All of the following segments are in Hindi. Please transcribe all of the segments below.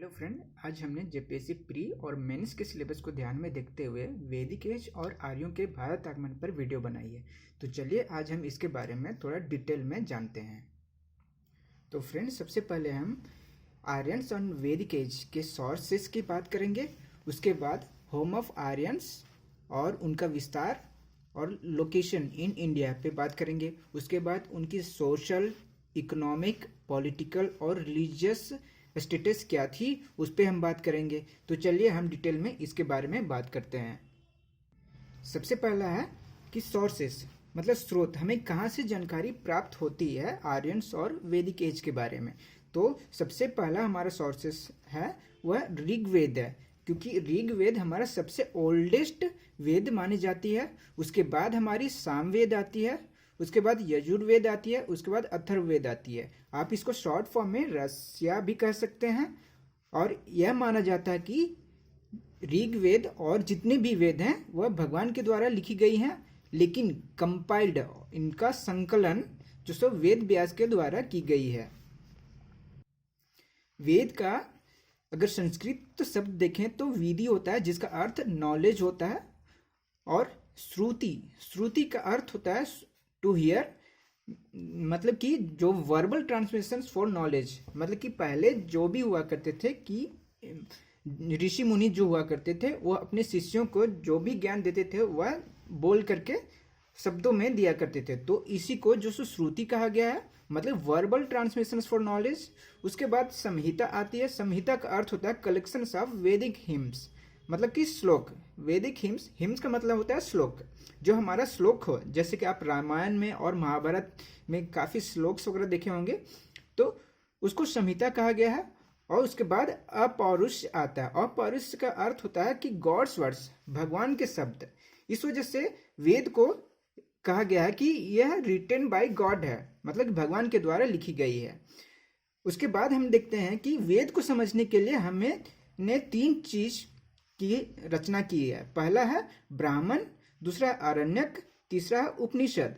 हेलो फ्रेंड, आज हमने जेपीएससी प्री और मेंस के सिलेबस को ध्यान में देखते हुए वैदिक एज और आर्यों के भारत आगमन पर वीडियो बनाई है। तो चलिए आज हम इसके बारे में थोड़ा डिटेल में जानते हैं। तो फ्रेंड, सबसे पहले हम आर्यंस और वैदिक एज के सोर्सेस की बात करेंगे। उसके बाद होम ऑफ आर्यंस और उनका विस्तार और लोकेशन इन इंडिया पे बात करेंगे। उसके बाद उनकी सोशल, इकोनॉमिक, पॉलिटिकल और रिलीजियस स्टेटस क्या थी, उस पर हम बात करेंगे। तो चलिए हम डिटेल में इसके बारे में बात करते हैं। सबसे पहला है कि सोर्सेस मतलब स्रोत, हमें कहाँ से जानकारी प्राप्त होती है आर्यंस और वैदिक एज के बारे में। तो सबसे पहला हमारा सोर्सेस है वह ऋग्वेद है, क्योंकि ऋग्वेद हमारा सबसे ओल्डेस्ट वेद मानी जाती है। उसके बाद हमारी सामवेद आती है, उसके बाद यजुर्वेद आती है, उसके बाद अथर्ववेद आती है। आप इसको शॉर्ट फॉर्म में रस्या भी कह सकते हैं। और यह माना जाता है कि ऋग्वेद और जितने भी वेद हैं वह भगवान के द्वारा लिखी गई हैं, लेकिन कंपाइल्ड, इनका संकलन जो सो वेद व्यास के द्वारा की गई है। वेद का अगर संस्कृत शब्द देखें तो विधि होता है, जिसका अर्थ नॉलेज होता है। और श्रुति का अर्थ होता है टू हियर, मतलब कि जो वर्बल ट्रांसमिशन फॉर नॉलेज, मतलब कि पहले जो भी हुआ करते थे कि ऋषि मुनि जो हुआ करते थे वह अपने शिष्यों को जो भी ज्ञान देते थे वह बोल करके शब्दों में दिया करते थे। तो इसी को जो श्रुति कहा गया है, मतलब वर्बल ट्रांसमिशन फॉर नॉलेज। उसके बाद संहिता आती है। संहिता का अर्थ होता है कलेक्शन ऑफ वैदिक हिम्स, मतलब कि श्लोक। वैदिक हिम्स का मतलब होता है श्लोक, जो हमारा श्लोक हो। जैसे कि आप रामायण में और महाभारत में काफ़ी श्लोक्स वगैरह देखे होंगे, तो उसको संहिता कहा गया है। और उसके बाद अपौरुष आता है। अपौरुष का अर्थ होता है कि गॉड्स वर्ड्स, भगवान के शब्द। इस वजह से वेद को कहा गया है कि यह रिटन बाय गॉड है, मतलब कि भगवान के द्वारा लिखी गई है। उसके बाद हम देखते हैं कि वेद को समझने के लिए हमें ने 3 चीज की रचना की है। पहला है ब्राह्मण, दूसरा है आरण्यक, तीसरा है उपनिषद।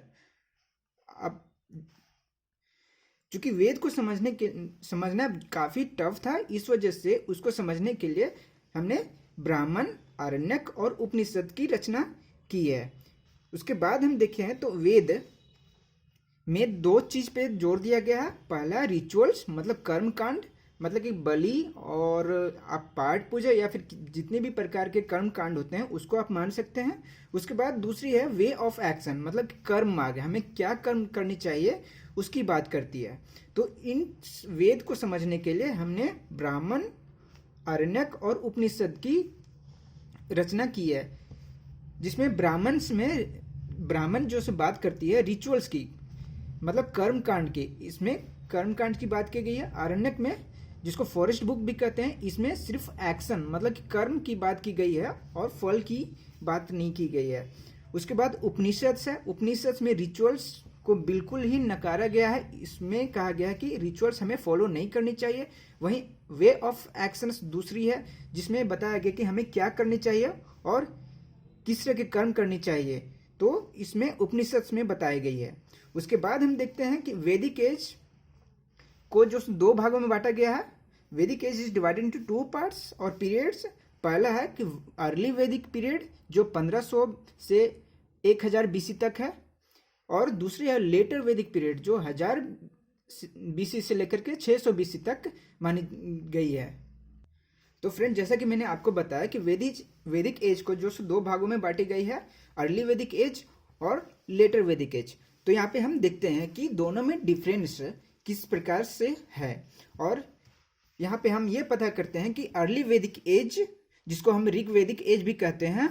अब चूंकि वेद को समझना काफी टफ था, इस वजह से उसको समझने के लिए हमने ब्राह्मण, आरण्यक और उपनिषद की रचना की है। उसके बाद हम देखें तो वेद में 2 चीज पे जोर दिया गया है। पहला रिचुअल्स, मतलब कर्म कांड, मतलब कि बलि और आप पाठ पूजा या फिर जितने भी प्रकार के कर्म कांड होते हैं उसको आप मान सकते हैं। उसके बाद दूसरी है वे ऑफ एक्शन, मतलब कि कर्म मार्ग, हमें क्या कर्म करनी चाहिए उसकी बात करती है। तो इन वेद को समझने के लिए हमने ब्राह्मण, आरण्यक और उपनिषद की रचना की है, जिसमें ब्राह्मण जो से बात करती है रिचुअल्स की, मतलब कर्म कांड की, इसमें कर्म कांड की बात की गई है। आरण्यक में, जिसको फॉरेस्ट बुक भी कहते हैं, इसमें सिर्फ एक्शन मतलब कि कर्म की बात की गई है और फल की बात नहीं की गई है। उसके बाद उपनिषद है। उपनिषद में रिचुअल्स को बिल्कुल ही नकारा गया है। इसमें कहा गया है कि रिचुअल्स हमें फॉलो नहीं करनी चाहिए। वहीं वे ऑफ एक्शंस दूसरी है, जिसमें बताया गया कि हमें क्या करनी चाहिए और किस तरह के कर्म करनी चाहिए। तो इसमें उपनिषद में बताई गई है। उसके बाद हम देखते हैं कि वैदिक एज को जो 2 भागों में बांटा गया है। Vedic age is divided into 2 parts और पीरियड्स। पहला है कि अर्ली वैदिक पीरियड जो 1500 से 1000 बीसी तक है, और दूसरी है लेटर वैदिक पीरियड जो 1000 बीसी से लेकर के 600 बीसी तक मानी गई है। तो फ्रेंड, जैसा कि मैंने आपको बताया कि वैदिक एज को जो 2 भागों में बांटी गई है, अर्ली वैदिक एज और लेटर वैदिक एज। तो यहाँ पे हम देखते हैं कि दोनों में डिफरेंस किस प्रकार से है। और यहाँ पे हम ये पता करते हैं कि अर्ली वैदिक एज, जिसको हम ऋग वैदिक एज भी कहते हैं,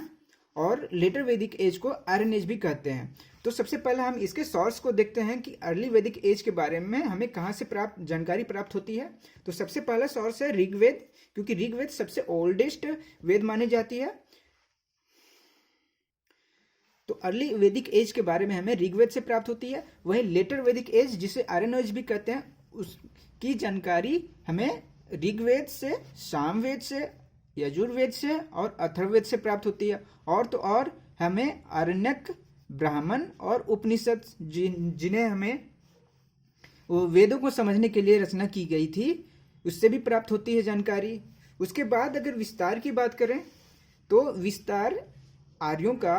और लेटर वैदिक एज को आयरन एज भी कहते हैं। तो सबसे पहले हम इसके सोर्स को देखते हैं कि अर्ली वैदिक एज के बारे में हमें कहाँ से जानकारी प्राप्त होती है। तो सबसे पहला सोर्स है ऋग्वेद, क्योंकि ऋग्वेद सबसे ओल्डेस्ट वेद मानी जाती है। तो अर्ली वैदिक एज के बारे में हमें ऋग्वेद से प्राप्त होती है। वहीं लेटर वैदिक एज, जिसे आयरन एज भी कहते हैं, उसकी जानकारी हमें ऋग्वेद से, सामवेद से, यजुर्वेद से और अथर्ववेद से प्राप्त होती है। और तो और हमें आरण्यक, ब्राह्मण और उपनिषद, जिन्हें हमें वेदों को समझने के लिए रचना की गई थी, उससे भी प्राप्त होती है जानकारी। उसके बाद अगर विस्तार की बात करें तो विस्तार आर्यों का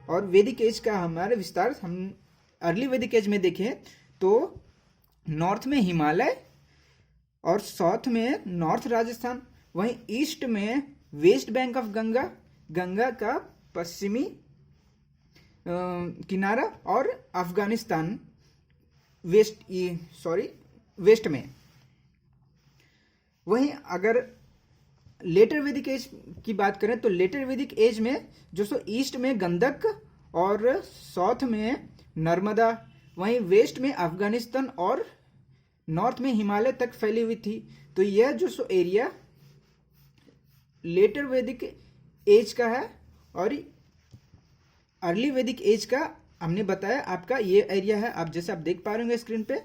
और वैदिक एज का हमारा विस्तार हम अर्ली वैदिक एज में देखें तो नॉर्थ में हिमालय और साउथ में नॉर्थ राजस्थान, वहीं ईस्ट में West Bank of Ganga, Ganga का पश्चिमी किनारा, और अफगानिस्तान वेस्ट में। वहीं अगर लेटर वैदिक एज की बात करें तो लेटर वैदिक एज में जो सो ईस्ट में गंडक और साउथ में नर्मदा, वहीं वेस्ट में अफगानिस्तान और नॉर्थ में हिमालय तक फैली हुई थी। तो यह जो so area letter Vedic as का है, और अर्ली वैदिक एज का हमने बताया आपका ये एरिया है। आप जैसे आप देख पा रहे होंगे स्क्रीन पे,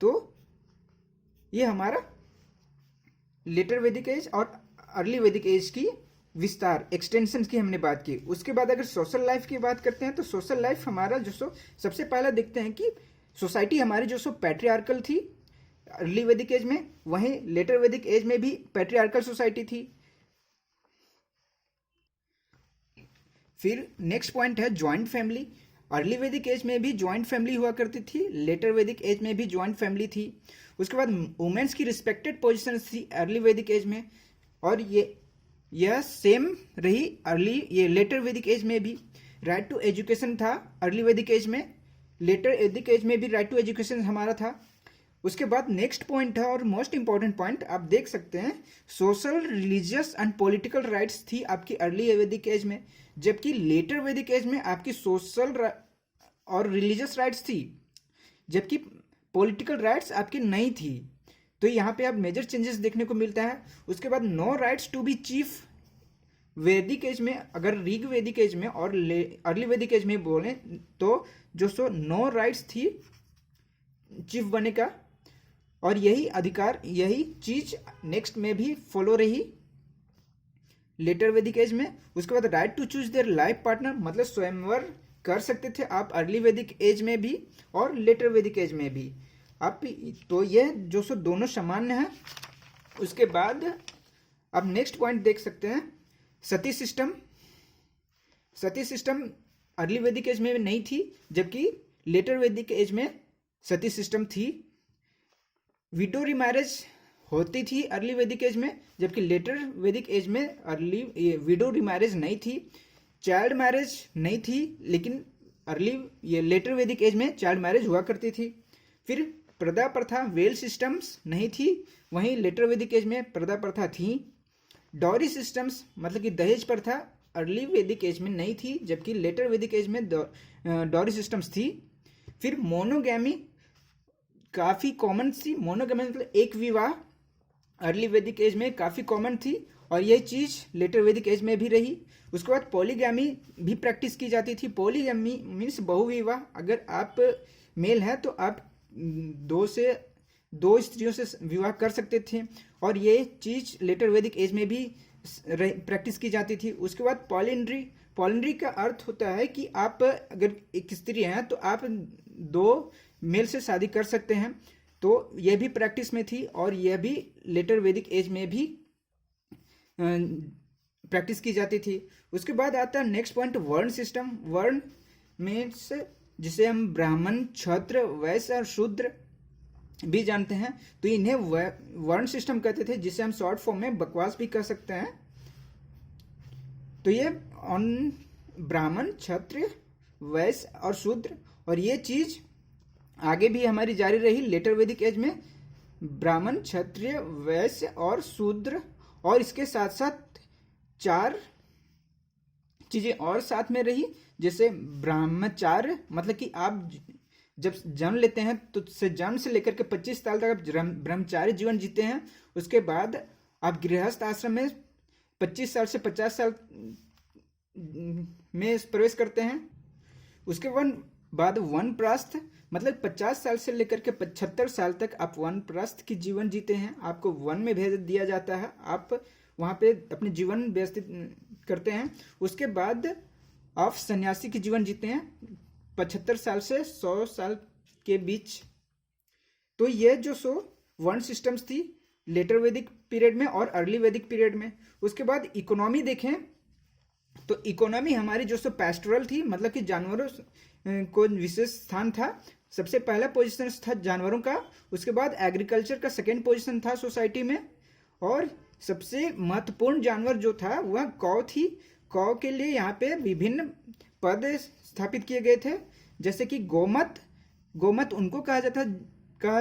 तो ये हमारा लेटर वैदिक एज और अर्ली वैदिक एज की विस्तार एक्सटेंशन की हमने बात की। उसके बाद अगर सोशल लाइफ की बात करते हैं तो सोशल लाइफ हमारा जो सो सबसे पहला देखते हैं कि सोसाइटी हमारी जो सो पैट्रियार्कल थी अर्ली वैदिक एज में, वहीं लेटर वैदिक एज में भी पैट्रियार्कल सोसाइटी थी। फिर नेक्स्ट पॉइंट है ज्वाइंट फैमिली। अर्ली वैदिक एज में भी ज्वाइंट फैमिली हुआ करती थी, लेटर वैदिक एज में भी ज्वाइंट फैमिली थी। उसके बाद वुमेन्स की रिस्पेक्टेड पोजीशन थी अर्ली वैदिक एज में, और यह सेम रही ये लेटर वैदिक एज में भी। राइट टू एजुकेशन था अर्ली वैदिक एज में, लेटर वैदिक एज में भी राइट टू एजुकेशन हमारा था। उसके बाद नेक्स्ट पॉइंट है और मोस्ट इंपॉर्टेंट पॉइंट आप देख सकते हैं, social, religious and political rights थी आपकी अर्ली वैदिक एज में, जबकि लेटर वैदिक एज में आपकी सोशल और रिलीजियस राइट्स थी, जबकि पॉलिटिकल राइट्स आपकी नहीं थी। तो यहाँ पे आप मेजर चेंजेस देखने को मिलता है। उसके बाद no rights to be chief Vedic age में, अगर ऋग वैदिक एज में और अर्ली वैदिक एज में बोले तो जो सो नो राइट्स थी चीफ बनने का, और यही अधिकार यही चीज नेक्स्ट में भी फॉलो रही लेटर वैदिक एज में। उसके बाद right to choose their life partner, मतलब स्वयंवर कर सकते थे आप अर्ली वैदिक एज में भी और लेटर वैदिक एज में भी आप। तो ये जो सो दोनों सामान्य है। उसके बाद आप नेक्स्ट पॉइंट देख सकते हैं, सती सिस्टम। सती सिस्टम अर्ली वैदिक एज में नहीं थी, जबकि लेटर वैदिक एज में सती सिस्टम थी। विडो रिमैरेज होती थी अर्ली वैदिक एज में, जबकि लेटर वैदिक एज में विडो रिमैरेज नहीं थी। चाइल्ड मैरिज नहीं थी, लेकिन ये लेटर वैदिक एज में चाइल्ड मैरिज हुआ करती थी। फिर प्रदा प्रथा, वेल सिस्टम्स नहीं थी, वहीं लेटर वैदिक एज में प्रदा प्रथा थी। डॉरी सिस्टम्स मतलब कि दहेज प्रथा अर्ली वैदिक एज में नहीं थी, जबकि लेटर वैदिक एज में डॉरी सिस्टम्स थी। फिर मोनोगैमी काफ़ी कॉमन थी। मोनोगैमी मतलब एक विवाह अर्ली वैदिक एज में काफ़ी कॉमन थी, और यह चीज़ लेटर वैदिक एज में भी रही। उसके बाद पॉलीगैमी भी प्रैक्टिस की जाती थी। पॉलीगैमी मीन्स बहुविवाह, अगर आप मेल हैं तो आप दो स्त्रियों से विवाह कर सकते थे, और ये चीज़ लेटर वैदिक एज में भी प्रैक्टिस की जाती थी। उसके बाद पॉलिंड्री। पॉलिंड्री का अर्थ होता है कि आप अगर एक स्त्री हैं तो आप दो मेल से शादी कर सकते हैं। तो यह भी प्रैक्टिस में थी, और यह भी लेटर वैदिक एज में भी प्रैक्टिस की जाती थी। उसके बाद आता है नेक्स्ट पॉइंट, वर्ण सिस्टम। वर्ण मीन्स जिसे हम ब्राह्मण, क्षत्र, वैश्य और शूद्र भी जानते हैं, तो इन्हें वर्ण सिस्टम कहते थे, जिसे हम शॉर्ट फॉर्म में बकवास भी कह सकते हैं। तो ये ब्राह्मण, क्षत्रिय, वैश्य और शूद्र, और ये चीज आगे भी हमारी जारी रही लेटर वैदिक एज में। ब्राह्मण, क्षत्रिय, वैश्य और शूद्र, और इसके साथ साथ 4 चीजें और साथ में रही, जैसे ब्रह्मचार्य, मतलब कि आप जब जन्म लेते हैं तो जन्म से लेकर के 25 साल तक आप ब्रह्मचार्य जीवन जीते हैं। उसके बाद आप गृहस्थ आश्रम में 25 साल से 50 साल में प्रवेश करते हैं। उसके बाद वनप्रस्थ, मतलब 50 साल से लेकर के 75 साल तक आप वनप्रस्थ की जीवन जीते हैं। आपको वन में भेज दिया जाता है, आप वहाँ पे अपने जीवन व्यतीत करते हैं। उसके बाद आप सन्यासी की जीवन जीते हैं 75 साल से 100 साल के बीच। तो ये जो वर्ण सिस्टम्स थी लेटर वैदिक पीरियड में और अर्ली वैदिक पीरियड में। उसके बाद इकोनॉमी देखें तो इकोनॉमी हमारी जो सो पैस्टोरल थी, मतलब कि जानवरों को विशेष स्थान था। सबसे पहला पोजीशन था जानवरों का, उसके बाद एग्रीकल्चर का सेकेंड पोजीशन था सोसाइटी में, और सबसे महत्वपूर्ण जानवर जो था वह कौ थी। कौ के लिए यहाँ पे विभिन्न पद स्थापित किए गए थे, जैसे कि गोमत। गोमत उनको कहा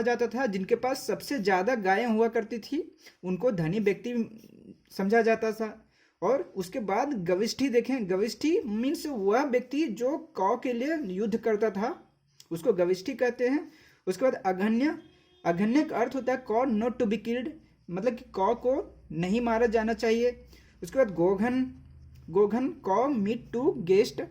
जाता था जिनके पास सबसे ज़्यादा गायें हुआ करती थी, उनको धनी व्यक्ति समझा जाता था। और उसके बाद गविष्ठी देखें, गविष्ठी मीन्स वह व्यक्ति जो कौ के लिए युद्ध करता था, उसको गविष्ठी कहते हैं। उसके बाद अघन्य, अघन्य का अर्थ होता है कौ नॉट टू बी किल्ड, मतलब कि कौ को नहीं मारा जाना चाहिए। उसके बाद गोघन, गोघन कौ मीट टू गेस्ट,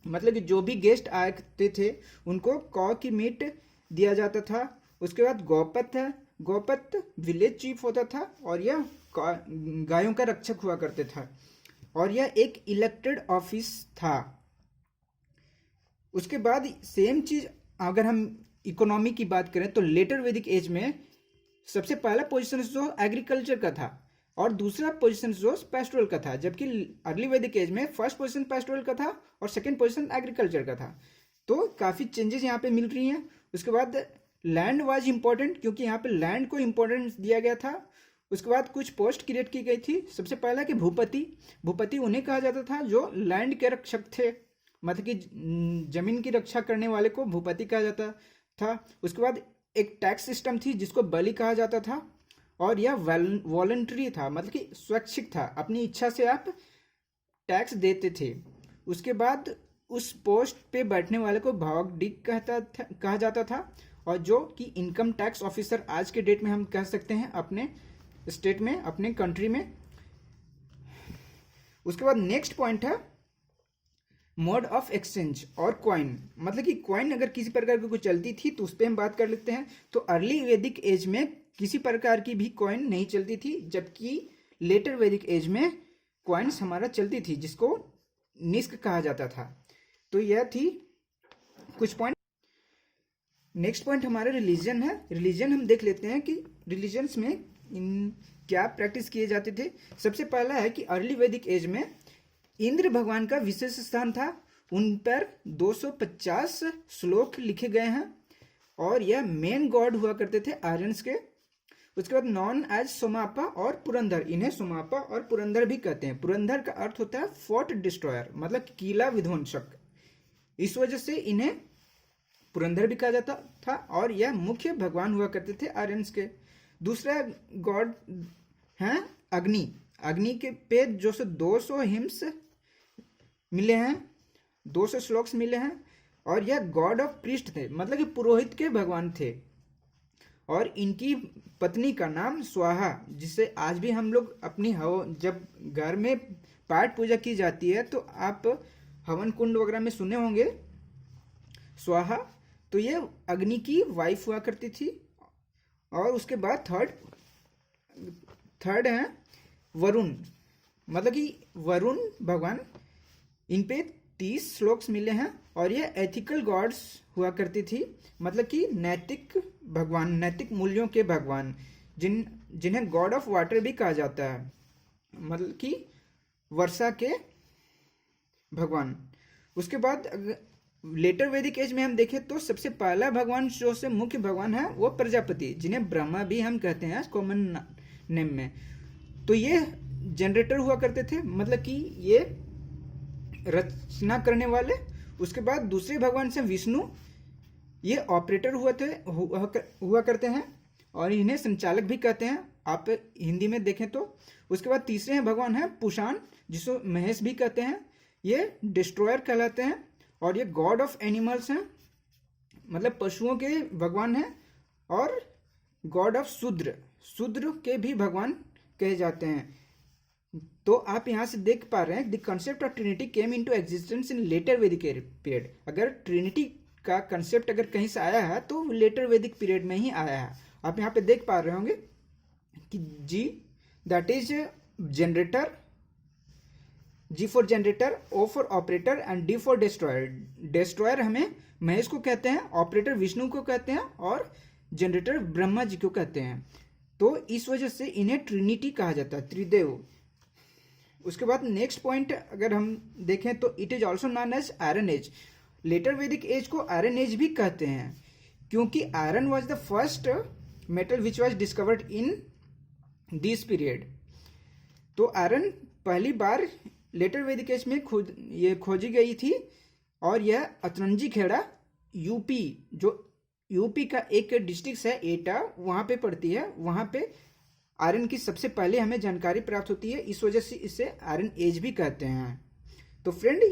मतलब कि जो भी गेस्ट आते थे उनको कौ की मीट दिया जाता था। उसके बाद गौपत है, गौपत विलेज चीफ होता था और यह गायों का रक्षक हुआ करते था, और यह एक इलेक्टेड ऑफिस था। उसके बाद सेम चीज अगर हम इकोनॉमी की बात करें तो लेटर वैदिक एज में सबसे पहला पोजीशन जो एग्रीकल्चर का था और दूसरा पोजीशन जो पेस्टोरल का था, जबकि अर्ली वैदिक एज में फर्स्ट पोजीशन पेस्टोरल का था और सेकंड पोजीशन एग्रीकल्चर का था। तो काफ़ी चेंजेस यहाँ पे मिल रही हैं। उसके बाद लैंड वाज इंपॉर्टेंट, क्योंकि यहाँ पे लैंड को इंपॉर्टेंस दिया गया था। उसके बाद कुछ पोस्ट क्रिएट की गई थी। सबसे पहला कि भूपति, भूपति उन्हें कहा जाता था जो लैंड के रक्षक थे, मतलब कि जमीन की रक्षा करने वाले को भूपति कहा जाता था। उसके बाद एक टैक्स सिस्टम थी जिसको बलि कहा जाता था, और यह वॉलंटरी था, मतलब कि स्वैच्छिक था, अपनी इच्छा से आप टैक्स देते थे। उसके बाद उस पोस्ट पे बैठने वाले को भावडिक कहा जाता था, और जो कि इनकम टैक्स ऑफिसर आज के डेट में हम कह सकते हैं अपने स्टेट में, अपने कंट्री में। उसके बाद नेक्स्ट पॉइंट है मोड ऑफ एक्सचेंज और कॉइन, मतलब कि कॉइन अगर किसी प्रकार की कोई चलती थी तो उस पर हम बात कर लेते हैं। तो अर्ली वैदिक एज में किसी प्रकार की भी कॉइन नहीं चलती थी, जबकि लेटर वैदिक एज में कॉइन्स हमारा चलती थी जिसको निस्क कहा जाता था। तो यह थी कुछ पॉइंट। नेक्स्ट पॉइंट हमारा रिलीजन है। रिलीजन हम देख लेते हैं कि रिलीजन्स में क्या प्रैक्टिस किए जाते थे। सबसे पहला है कि अर्ली वैदिक एज में इंद्र भगवान का विशेष स्थान था, उन पर 250 श्लोक लिखे गए हैं, और यह मेन गॉड हुआ करते थे आर्यंस के। उसके बाद नॉन एज सोमापा और पुरंदर, इन्हें सोमापा और पुरंदर भी कहते हैं। पुरंदर का अर्थ होता है फोर्ट डिस्ट्रॉयर, मतलब किला विध्वंसक, इस वजह से इन्हें पुरंदर भी कहा जाता था, और यह मुख्य भगवान हुआ करते थे आर्यंस के। दूसरा गॉड हैं अग्नि। अग्नि के पे जो 200 हिम्स मिले हैं, 200 श्लोक्स मिले हैं, और यह गॉड ऑफ प्रीस्ट थे, मतलब कि पुरोहित के भगवान थे। और इनकी पत्नी का नाम स्वाहा, जिसे आज भी हम लोग अपनी जब घर में पाठ पूजा की जाती है तो आप हवन कुंड वगैरह में सुने होंगे स्वाहा, तो ये अग्नि की वाइफ हुआ करती थी। और उसके बाद थर्ड है वरुण, मतलब कि वरुण भगवान, इन पे 30 श्लोक्स मिले हैं, और ये एथिकल गॉड्स हुआ करती थी, मतलब कि नैतिक भगवान, नैतिक मूल्यों के भगवान, जिन्हें गॉड ऑफ वाटर भी कहा जाता है, मतलब कि वर्षा के भगवान। उसके बाद लेटर वैदिक एज में हम देखें तो सबसे पहला भगवान जो से मुख्य भगवान है वो प्रजापति, जिन्हें ब्रह्मा भी हम कहते हैं कॉमन नेम में। तो ये जनरेटर हुआ करते थे, मतलब कि ये रचना करने वाले। उसके बाद दूसरे भगवान से विष्णु, ये ऑपरेटर हुआ करते हैं, और इन्हें संचालक भी कहते हैं आप हिंदी में देखें तो। उसके बाद तीसरे हैं भगवान है पुषाण, जिसको महेश भी कहते हैं, ये डिस्ट्रॉयर कहलाते हैं, और ये गॉड ऑफ एनिमल्स हैं, मतलब पशुओं के भगवान हैं, और गॉड ऑफ शूद्र, शूद्र के भी भगवान कहे जाते हैं। तो आप यहाँ से देख पा रहे हैं the concept of trinity came into existence in later Vedic period. अगर ट्रिनिटी का कंसेप्ट अगर कहीं से आया है तो लेटर वैदिक पीरियड में ही आया है। आप यहाँ पे देख पा रहे होंगे कि G that is generator, G for generator, O for operator and D for destroyer. Destroyer हमें महेश को कहते हैं, ऑपरेटर विष्णु को कहते हैं, और जनरेटर ब्रह्मा जी को कहते हैं। तो इस वजह से इन्हें ट्रिनिटी कहा जाता है, त्रिदेव। उसके बाद नेक्स्ट पॉइंट अगर हम देखें तो it is also known as iron age. Later Vedic age को आयरन एज भी कहते हैं क्योंकि iron was the first metal which was discovered in this period. तो आयरन पहली बार लेटर वैदिक एज में खोजी गई थी और यह अतरंजी खेड़ा यूपी, जो यूपी का एक डिस्ट्रिक्ट है एटा, वहाँ पे पड़ती है। वहाँ पे आयरन की सबसे पहले हमें जानकारी प्राप्त होती है, इस वजह से इसे आयरन एज भी कहते हैं। तो फ्रेंड